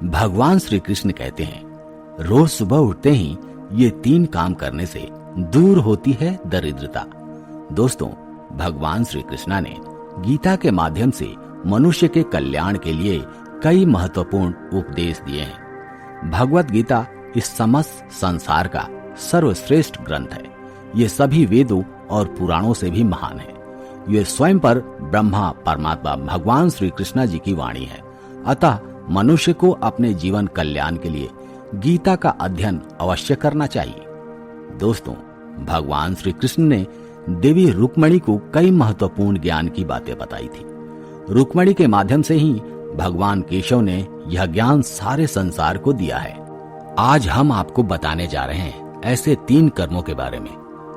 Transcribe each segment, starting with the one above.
भगवान श्री कृष्ण कहते हैं, रोज सुबह उठते ही ये 3 काम करने से दूर होती है दरिद्रता। दोस्तों, भगवान श्री कृष्णा ने गीता के माध्यम से मनुष्य के कल्याण के लिए कई महत्वपूर्ण उपदेश दिए हैं। भगवत गीता इस समस्त संसार का सर्वश्रेष्ठ ग्रंथ है। ये सभी वेदों और पुराणों से भी महान है। ये स्वयं पर ब्रह्मा परमात्मा भगवान श्री कृष्णा जी की वाणी है। अतः मनुष्य को अपने जीवन कल्याण के लिए गीता का अध्ययन अवश्य करना चाहिए। दोस्तों, भगवान श्री कृष्ण ने देवी रुक्मिणी को कई महत्वपूर्ण ज्ञान की बातें बताई थी। रुक्मिणी के माध्यम से ही भगवान केशव ने यह ज्ञान सारे संसार को दिया है। आज हम आपको बताने जा रहे हैं ऐसे 3 कर्मों के बारे में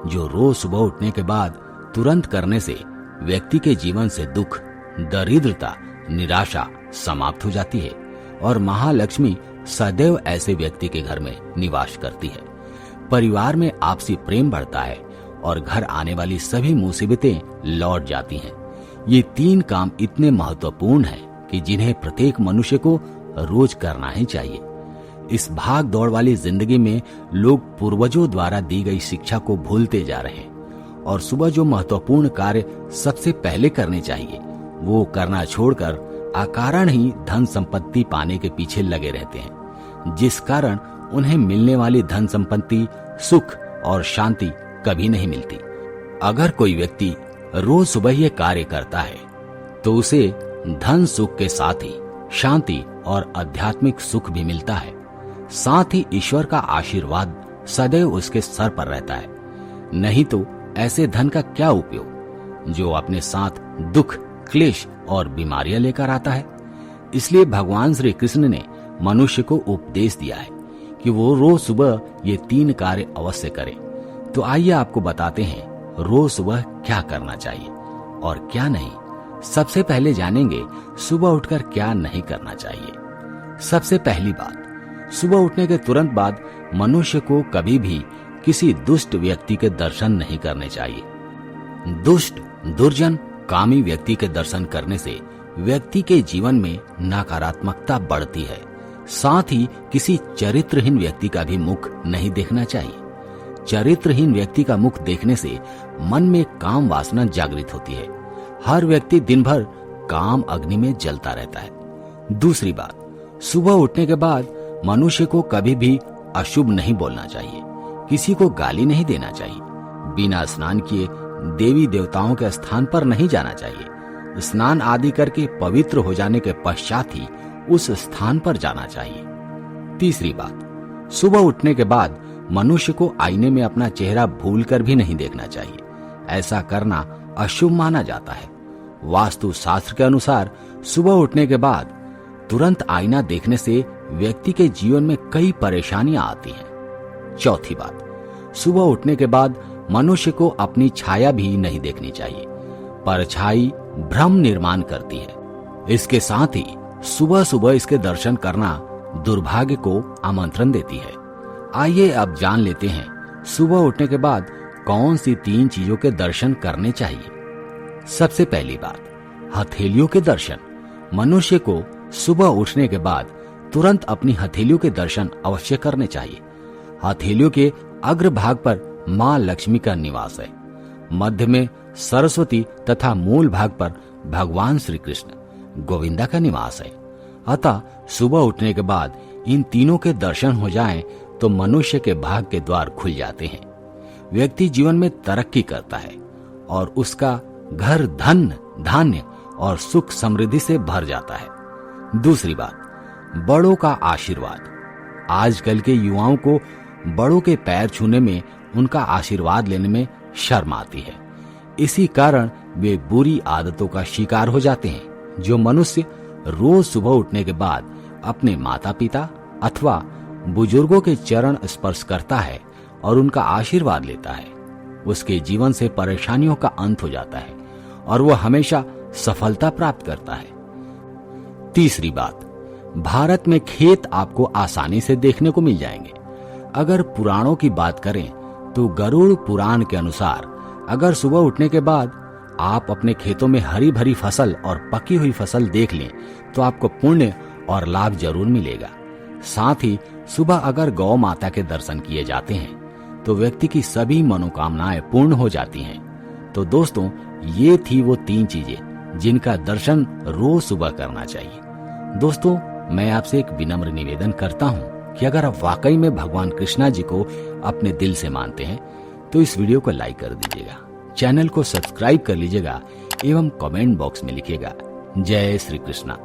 जो रोज सुबह उठने के बाद तुरंत करने से व्यक्ति के जीवन से दुख, दरिद्रता, निराशा समाप्त हो जाती है और महालक्ष्मी सदैव ऐसे व्यक्ति के घर में निवास करती है। परिवार में आपसी प्रेम बढ़ता है और घर आने वाली सभी मुसीबतें लौट जाती हैं। ये 3 काम इतने महत्वपूर्ण हैं कि जिन्हें प्रत्येक मनुष्य को रोज करना ही चाहिए। इस भाग दौड़ वाली जिंदगी में लोग पूर्वजों द्वारा दी गई शिक्षा को भूलते जा रहे हैं और सुबह जो महत्वपूर्ण कार्य सबसे पहले करने चाहिए वो करना छोड़कर अकारण ही धन संपत्ति पाने के पीछे लगे रहते हैं, जिस कारण उन्हें मिलने वाली धन संपत्ति, सुख और शांति कभी नहीं मिलती। अगर कोई व्यक्ति रोज सुबह ये कार्य करता है तो उसे धन सुख के साथ ही शांति और आध्यात्मिक सुख भी मिलता है। साथ ही ईश्वर का आशीर्वाद सदैव उसके सर पर रहता है। नहीं तो ऐसे धन का क्या उपयोग जो अपने साथ दुख, क्लेश और बीमारियां लेकर आता है। इसलिए भगवान श्री कृष्ण ने मनुष्य को उपदेश दिया है कि वो रोज सुबह ये 3 कार्य अवश्य करे। तो आइए आपको बताते हैं रोज सुबह क्या करना चाहिए और क्या नहीं। सबसे पहले जानेंगे सुबह उठकर क्या नहीं करना चाहिए। सबसे पहली बात, सुबह उठने के तुरंत बाद मनुष्य को कभी भी किसी दुष्ट व्यक्ति के दर्शन नहीं करने चाहिए। दुष्ट, दुर्जन, कामी व्यक्ति के दर्शन करने से व्यक्ति के जीवन में नकारात्मकता बढ़ती है। साथ ही किसी चरित्रहीन व्यक्ति का भी मुख नहीं देखना चाहिए। चरित्रहीन व्यक्ति का मुख देखने से मन में काम वासना जागृत होती है। हर व्यक्ति दिन भर काम अग्नि में जलता रहता है। दूसरी बात, सुबह उठने के बाद मनुष्य को कभी भी अशुभ नहीं बोलना चाहिए। किसी को गाली नहीं देना चाहिए। बिना स्नान किए देवी देवताओं के स्थान पर नहीं जाना चाहिए। स्नान आदि करके पवित्र हो जाने के पश्चात ही उस स्थान पर जाना चाहिए। तीसरी बात, सुबह उठने के बाद मनुष्य को आईने में अपना चेहरा भूलकर भी नहीं देखना चाहिए। ऐसा करना अशुभ माना जाता है। वास्तु शास्त्र के अनुसार सुबह उठने के बाद तुरंत आईना देखने से व्यक्ति के जीवन में कई परेशानियां आती हैं। चौथी बात, सुबह उठने के बाद मनुष्य को अपनी छाया भी नहीं देखनी चाहिए। परछाई भ्रम निर्माण करती है। इसके साथ ही सुबह सुबह इसके दर्शन करना दुर्भाग्य को आमंत्रण देती है। आइए अब जान लेते हैं सुबह उठने के बाद कौन सी 3 चीजों के दर्शन करने चाहिए। सबसे पहली बात, हथेलियों के दर्शन। मनुष्य को सुबह उठने के बाद तुरंत अपनी हथेलियों के दर्शन अवश्य करने चाहिए। हथेलियों के अग्रभाग पर मां लक्ष्मी का निवास है, मध्य में सरस्वती तथा मूल भाग पर भगवान श्री कृष्ण गोविंदा का निवास है। अतः सुबह उठने के बाद इन तीनों के दर्शन हो जाएं तो मनुष्य के भाग्य के द्वार खुल जाते हैं। व्यक्ति जीवन में तरक्की करता है और उसका घर धन, धान्य और सुख समृद्धि से भर जाता है। दूसरी बात, बड़ों का आशीर्वाद। आजकल के युवाओं को बड़ों के पैर छूने में, उनका आशीर्वाद लेने में शर्म आती है। इसी कारण वे बुरी आदतों का शिकार हो जाते हैं। जो मनुष्य रोज सुबह उठने के बाद अपने माता पिता अथवा बुजुर्गों के चरण स्पर्श करता है और उनका आशीर्वाद लेता है, उसके जीवन से परेशानियों का अंत हो जाता है और वह हमेशा सफलता प्राप्त करता है। तीसरी बात, भारत में खेत आपको आसानी से देखने को मिल जाएंगे। अगर पुराणों की बात करें तो गरुड़ पुराण के अनुसार अगर सुबह उठने के बाद आप अपने खेतों में हरी भरी फसल और पकी हुई फसल देख लें तो आपको पुण्य और लाभ जरूर मिलेगा। साथ ही सुबह अगर गौ माता के दर्शन किए जाते हैं तो व्यक्ति की सभी मनोकामनाएं पूर्ण हो जाती हैं। तो दोस्तों, ये थी वो 3 चीजें जिनका दर्शन रोज सुबह करना चाहिए। दोस्तों, मैं आपसे एक विनम्र निवेदन करता हूं कि अगर आप वाकई में भगवान कृष्णा जी को अपने दिल से मानते हैं तो इस वीडियो को लाइक कर दीजिएगा, चैनल को सब्सक्राइब कर लीजिएगा एवं कमेंट बॉक्स में लिखिएगा जय श्री कृष्णा।